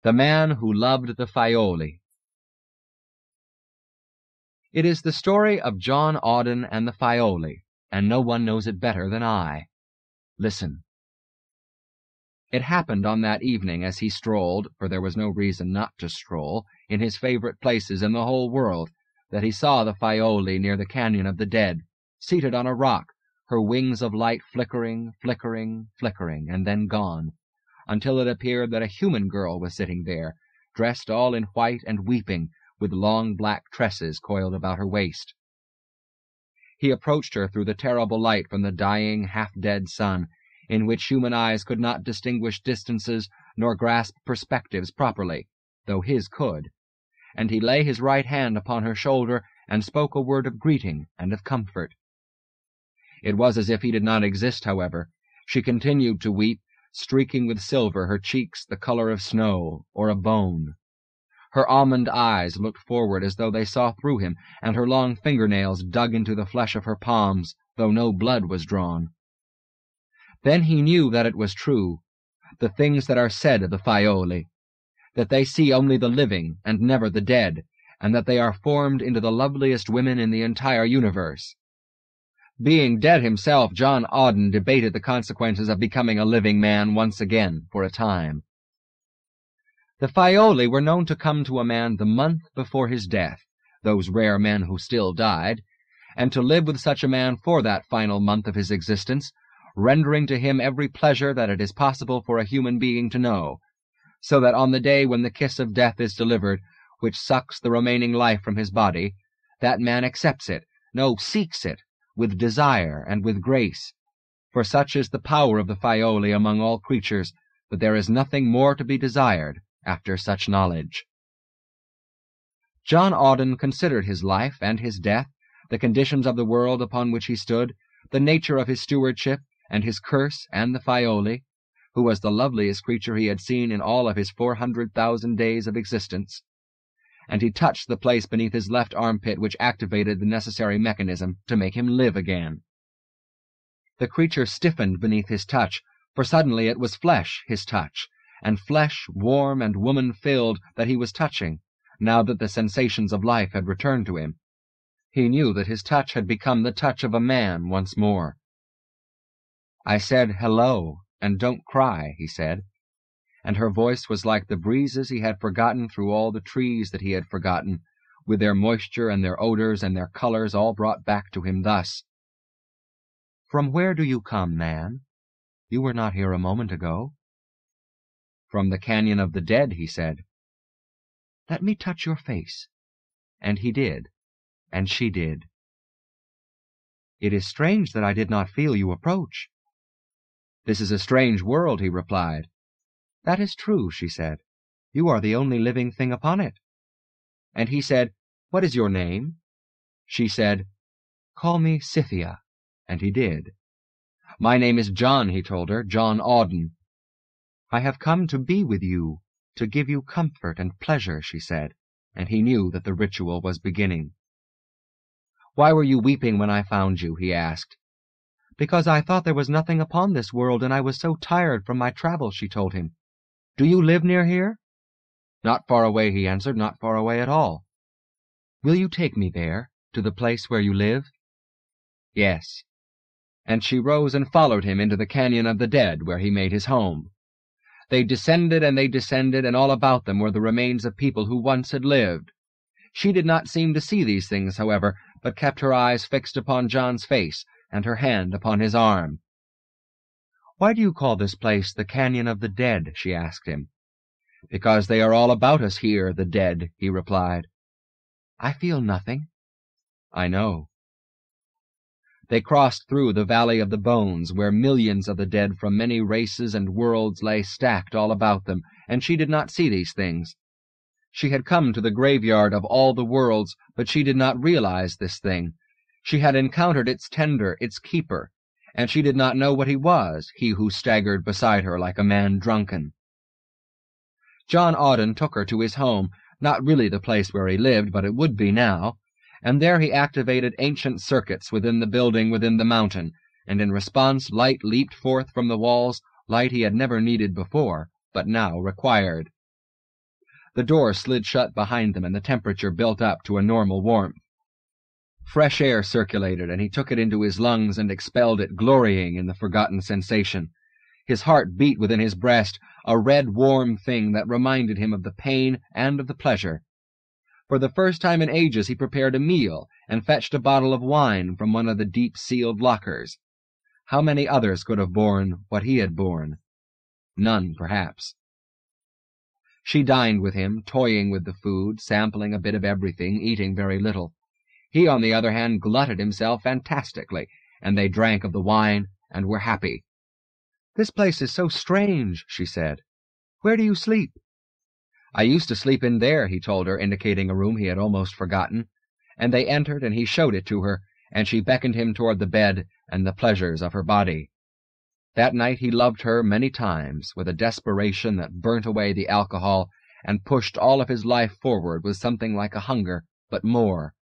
The Man Who Loved the Faioli. It is the story of John Auden and the Faioli, and no one knows it better than I. Listen. It happened on that evening as he strolled, for there was no reason not to stroll, in his favorite places in the whole world, that he saw the Faioli near the Canyon of the Dead, seated on a rock, her wings of light flickering, flickering, flickering, and then gone, until it appeared that a human girl was sitting there, dressed all in white and weeping, with long black tresses coiled about her waist. He approached her through the terrible light from the dying, half-dead sun, in which human eyes could not distinguish distances nor grasp perspectives properly, though his could, and he lay his right hand upon her shoulder and spoke a word of greeting and of comfort. It was as if he did not exist, however. She continued to weep, streaking with silver her cheeks the color of snow or a bone. Her almond eyes looked forward as though they saw through him, and her long fingernails dug into the flesh of her palms, though no blood was drawn. Then he knew that it was true, the things that are said of the Faioli, that they see only the living and never the dead, and that they are formed into the loveliest women in the entire universe. Being dead himself, John Auden debated the consequences of becoming a living man once again for a time. The Faioli were known to come to a man the month before his death, those rare men who still died, and to live with such a man for that final month of his existence, rendering to him every pleasure that it is possible for a human being to know, so that on the day when the kiss of death is delivered, which sucks the remaining life from his body, that man accepts it, no, seeks it, with desire and with grace, for such is the power of the Faioli among all creatures, that there is nothing more to be desired after such knowledge. John Auden considered his life and his death, the conditions of the world upon which he stood, the nature of his stewardship, and his curse and the Faioli, who was the loveliest creature he had seen in all of his 400,000 days of existence, and he touched the place beneath his left armpit which activated the necessary mechanism to make him live again. The creature stiffened beneath his touch, for suddenly it was flesh, his touch, and flesh warm and woman-filled that he was touching, now that the sensations of life had returned to him. He knew that his touch had become the touch of a man once more. "I said, 'Hello,' and don't cry," he said, and her voice was like the breezes he had forgotten through all the trees that he had forgotten, with their moisture and their odors and their colors all brought back to him thus. "From where do you come, man? You were not here a moment ago." "From the Canyon of the Dead," he said. "Let me touch your face." And he did, and she did. "It is strange that I did not feel you approach." "This is a strange world," he replied. "That is true," she said. "You are the only living thing upon it." And he said, "What is your name?" She said, "Call me Scythia," and he did. "My name is John," he told her, "John Auden." "I have come to be with you, to give you comfort and pleasure," she said, and he knew that the ritual was beginning. "Why were you weeping when I found you?" he asked. "Because I thought there was nothing upon this world, and I was so tired from my travel," she told him. "Do you live near here?" "Not far away," he answered, "not far away at all." "Will you take me there, to the place where you live?" "Yes." And she rose and followed him into the Canyon of the Dead, where he made his home. They descended, and all about them were the remains of people who once had lived. She did not seem to see these things, however, but kept her eyes fixed upon John's face, and her hand upon his arm. "Why do you call this place the Canyon of the Dead?" she asked him. "Because they are all about us here, the dead," he replied. "I feel nothing." "I know." They crossed through the Valley of the Bones, where millions of the dead from many races and worlds lay stacked all about them, and she did not see these things. She had come to the graveyard of all the worlds, but she did not realize this thing. She had encountered its tender, its keeper, and she did not know what he was, he who staggered beside her like a man drunken. John Auden took her to his home, not really the place where he lived, but it would be now, and there he activated ancient circuits within the building within the mountain, and in response light leaped forth from the walls, light he had never needed before, but now required. The door slid shut behind them, and the temperature built up to a normal warmth. Fresh air circulated, and he took it into his lungs and expelled it, glorying in the forgotten sensation. His heart beat within his breast, a red, warm thing that reminded him of the pain and of the pleasure. For the first time in ages he prepared a meal and fetched a bottle of wine from one of the deep-sealed lockers. How many others could have borne what he had borne? None, perhaps. She dined with him, toying with the food, sampling a bit of everything, eating very little. He, on the other hand, glutted himself fantastically, and they drank of the wine and were happy. "This place is so strange," she said. "Where do you sleep?" "I used to sleep in there," he told her, indicating a room he had almost forgotten. And they entered, and he showed it to her, and she beckoned him toward the bed and the pleasures of her body. That night he loved her many times, with a desperation that burnt away the alcohol and pushed all of his life forward with something like a hunger, but more.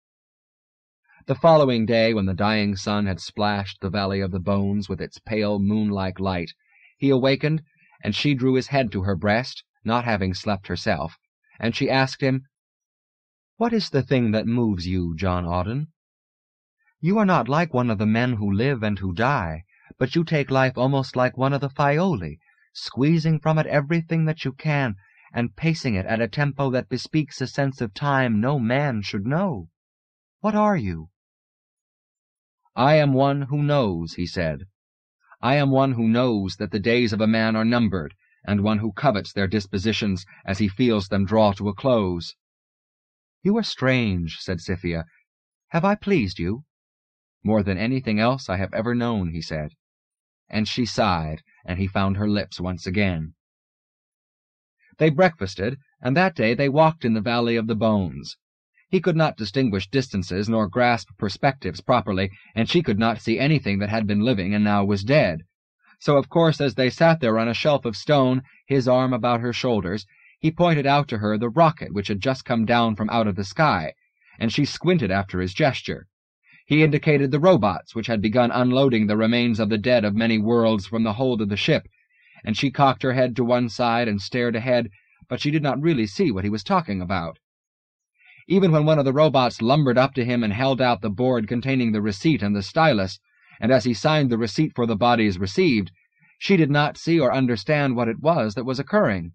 The following day, when the dying sun had splashed the Valley of the Bones with its pale moon-like light, he awakened, and she drew his head to her breast, not having slept herself, and she asked him, "What is the thing that moves you, John Auden? You are not like one of the men who live and who die, but you take life almost like one of the Faioli, squeezing from it everything that you can, and pacing it at a tempo that bespeaks a sense of time no man should know. What are you?" "I am one who knows," he said. "I am one who knows that the days of a man are numbered, and one who covets their dispositions as he feels them draw to a close." "You are strange," said Scythia. "Have I pleased you?" "More than anything else I have ever known," he said. And she sighed, and he found her lips once again. They breakfasted, and that day they walked in the Valley of the Bones. He could not distinguish distances nor grasp perspectives properly, and she could not see anything that had been living and now was dead. So, of course, as they sat there on a shelf of stone, his arm about her shoulders, he pointed out to her the rocket which had just come down from out of the sky, and she squinted after his gesture. He indicated the robots which had begun unloading the remains of the dead of many worlds from the hold of the ship, and she cocked her head to one side and stared ahead, but she did not really see what he was talking about. Even when one of the robots lumbered up to him and held out the board containing the receipt and the stylus, and as he signed the receipt for the bodies received, she did not see or understand what it was that was occurring.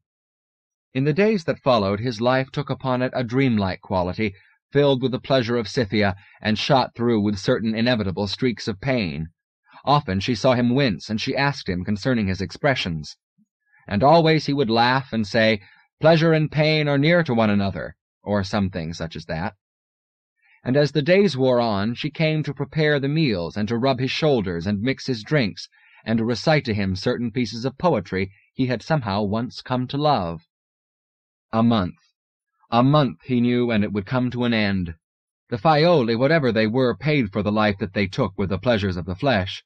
In the days that followed, his life took upon it a dreamlike quality, filled with the pleasure of Scythia, and shot through with certain inevitable streaks of pain. Often she saw him wince, and she asked him concerning his expressions. And always he would laugh and say, "Pleasure and pain are near to one another," or something such as that. And as the days wore on, she came to prepare the meals, and to rub his shoulders, and mix his drinks, and to recite to him certain pieces of poetry he had somehow once come to love. A month, he knew, and it would come to an end. The Faioli, whatever they were, paid for the life that they took with the pleasures of the flesh.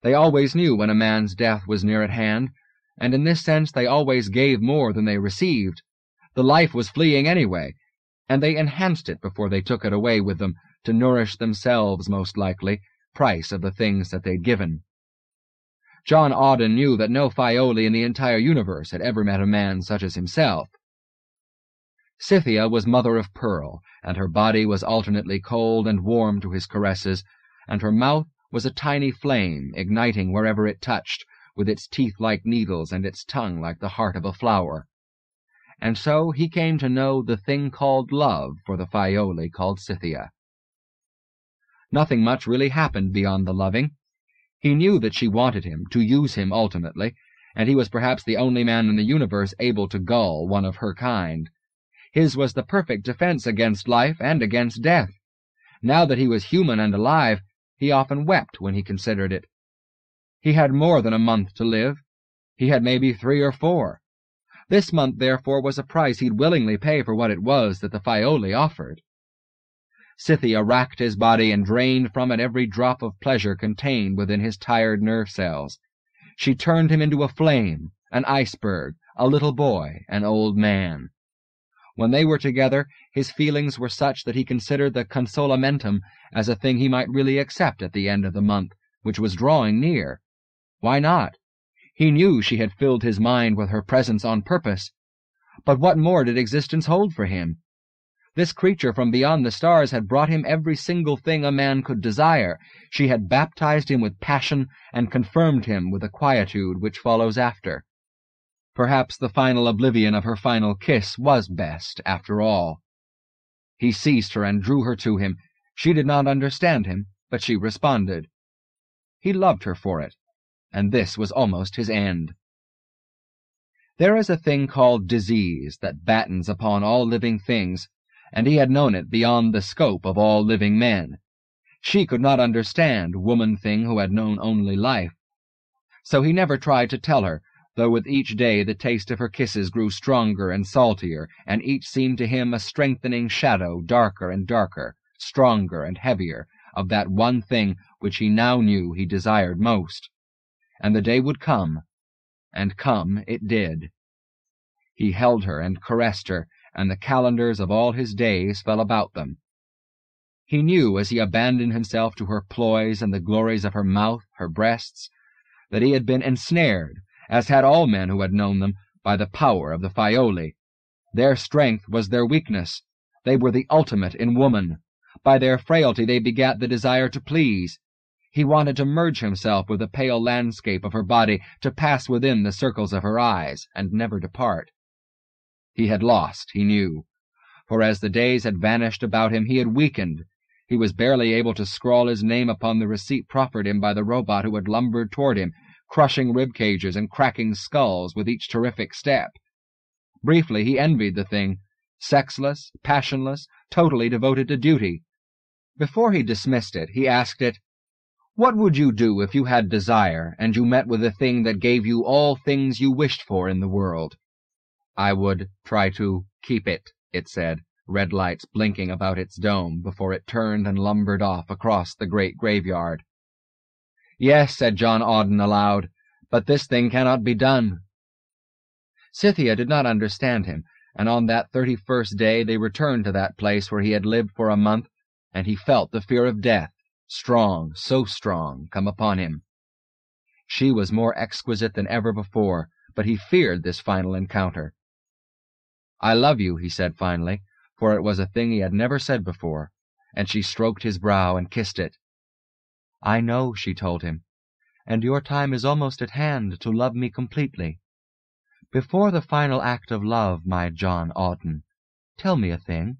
They always knew when a man's death was near at hand, and in this sense they always gave more than they received. The life was fleeing anyway, and they enhanced it before they took it away with them, to nourish themselves, most likely, price of the things that they'd given. John Auden knew that no Faioli in the entire universe had ever met a man such as himself. Scythia was mother of pearl, and her body was alternately cold and warm to his caresses, and her mouth was a tiny flame, igniting wherever it touched, with its teeth like needles and its tongue like the heart of a flower. And so he came to know the thing called love for the Faioli called Scythia. Nothing much really happened beyond the loving. He knew that she wanted him, to use him ultimately, and he was perhaps the only man in the universe able to gull one of her kind. His was the perfect defense against life and against death. Now that he was human and alive, he often wept when he considered it. He had more than a month to live. He had maybe 3 or 4. This month, therefore, was a price he'd willingly pay for what it was that the Faioli offered. Scythia racked his body and drained from it every drop of pleasure contained within his tired nerve cells. She turned him into a flame, an iceberg, a little boy, an old man. When they were together, his feelings were such that he considered the consolamentum as a thing he might really accept at the end of the month, which was drawing near. Why not? He knew she had filled his mind with her presence on purpose. But what more did existence hold for him? This creature from beyond the stars had brought him every single thing a man could desire. She had baptized him with passion and confirmed him with the quietude which follows after. Perhaps the final oblivion of her final kiss was best, after all. He seized her and drew her to him. She did not understand him, but she responded. He loved her for it, and this was almost his end. There is a thing called disease that battens upon all living things, and he had known it beyond the scope of all living men. She could not understand woman-thing who had known only life. So he never tried to tell her, though with each day the taste of her kisses grew stronger and saltier, and each seemed to him a strengthening shadow, darker and darker, stronger and heavier, of that one thing which he now knew he desired most. And the day would come, and come it did. He held her and caressed her, and the calendars of all his days fell about them. He knew, as he abandoned himself to her ploys and the glories of her mouth, her breasts, that he had been ensnared, as had all men who had known them, by the power of the Faioli. Their strength was their weakness. They were the ultimate in woman. By their frailty they begat the desire to please. He wanted to merge himself with the pale landscape of her body, to pass within the circles of her eyes, and never depart. He had lost, he knew, for as the days had vanished about him, he had weakened. He was barely able to scrawl his name upon the receipt proffered him by the robot who had lumbered toward him, crushing rib cages and cracking skulls with each terrific step. Briefly, he envied the thing, sexless, passionless, totally devoted to duty. Before he dismissed it, he asked it, "What would you do if you had desire, and you met with a thing that gave you all things you wished for in the world?" "I would try to keep it," it said, red lights blinking about its dome before it turned and lumbered off across the great graveyard. "Yes," said John Auden aloud, "but this thing cannot be done." Scythia did not understand him, and on that 31st day they returned to that place where he had lived for a month, and he felt the fear of death, strong, so strong, come upon him. She was more exquisite than ever before, but he feared this final encounter. "I love you," he said finally, for it was a thing he had never said before, and she stroked his brow and kissed it. "I know," she told him, "and your time is almost at hand to love me completely. Before the final act of love, my John Auden, tell me a thing.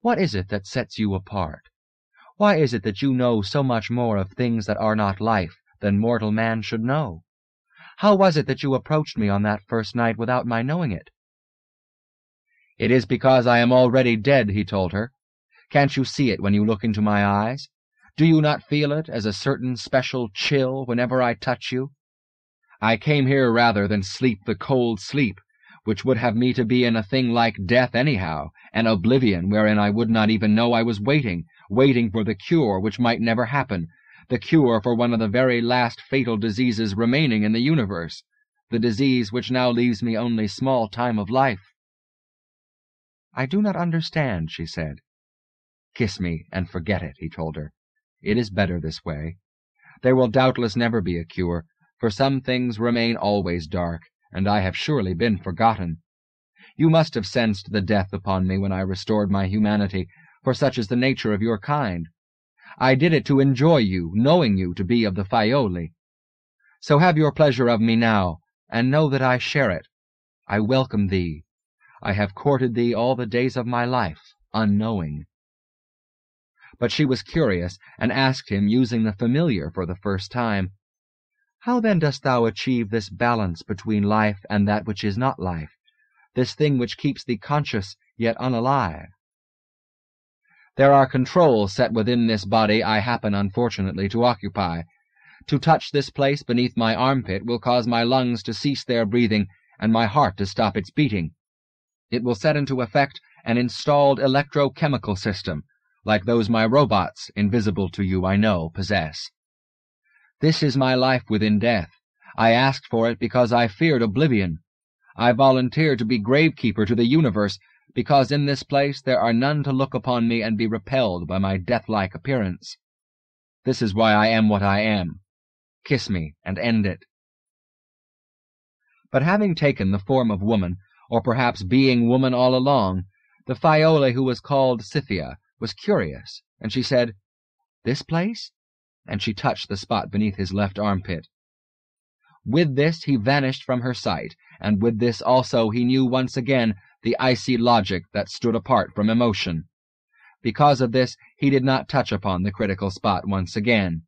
What is it that sets you apart? Why is it that you know so much more of things that are not life than mortal man should know? How was it that you approached me on that first night without my knowing it?" "It is because I am already dead," he told her. "Can't you see it when you look into my eyes? Do you not feel it as a certain special chill whenever I touch you? I came here rather than sleep the cold sleep, which would have me to be in a thing like death anyhow, an oblivion wherein I would not even know I was waiting for the cure which might never happen, the cure for one of the very last fatal diseases remaining in the universe, the disease which now leaves me only small time of life." "I do not understand," she said. "Kiss me and forget it," he told her. "It is better this way. There will doubtless never be a cure, for some things remain always dark, and I have surely been forgotten. You must have sensed the death upon me when I restored my humanity, for such is the nature of your kind. I did it to enjoy you, knowing you to be of the Faioli. So have your pleasure of me now, and know that I share it. I welcome thee. I have courted thee all the days of my life, unknowing." But she was curious, and asked him, using the familiar for the first time, "How then dost thou achieve this balance between life and that which is not life, this thing which keeps thee conscious yet unalive?" "There are controls set within this body I happen unfortunately to occupy. To touch this place beneath my armpit will cause my lungs to cease their breathing and my heart to stop its beating. It will set into effect an installed electrochemical system, like those my robots, invisible to you I know, possess. This is my life within death. I asked for it because I feared oblivion. I volunteered to be gravekeeper to the universe, because in this place there are none to look upon me and be repelled by my death-like appearance. This is why I am what I am. Kiss me and end it." But having taken the form of woman, or perhaps being woman all along, the Faioli who was called Scythia was curious, and she said, "This place?" and she touched the spot beneath his left armpit. With this he vanished from her sight, and with this also he knew once again the icy logic that stood apart from emotion. Because of this he did not touch upon the critical spot once again.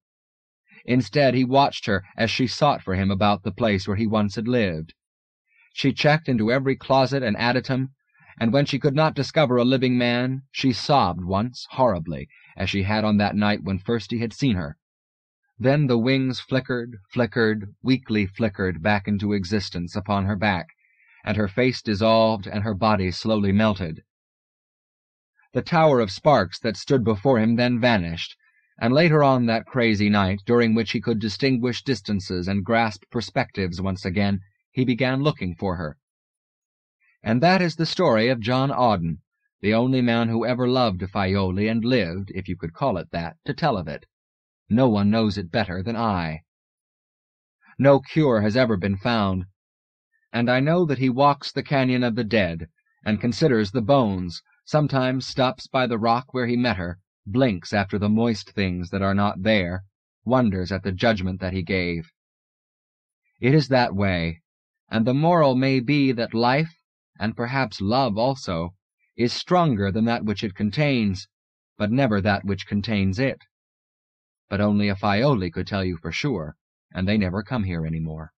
Instead he watched her as she sought for him about the place where he once had lived. She checked into every closet and adytum, and when she could not discover a living man, she sobbed once horribly, as she had on that night when first he had seen her. Then the wings flickered, weakly flickered back into existence upon her back, and her face dissolved and her body slowly melted. The tower of sparks that stood before him then vanished, and later on that crazy night, during which he could distinguish distances and grasp perspectives once again, he began looking for her. And that is the story of John Auden, the only man who ever loved Faioli and lived, if you could call it that, to tell of it. No one knows it better than I. No cure has ever been found, and I know that he walks the canyon of the dead, and considers the bones, sometimes stops by the rock where he met her, blinks after the moist things that are not there, wonders at the judgment that he gave. It is that way, and the moral may be that life, and perhaps love also, is stronger than that which it contains, but never that which contains it. But only a Faioli could tell you for sure, and they never come here any more.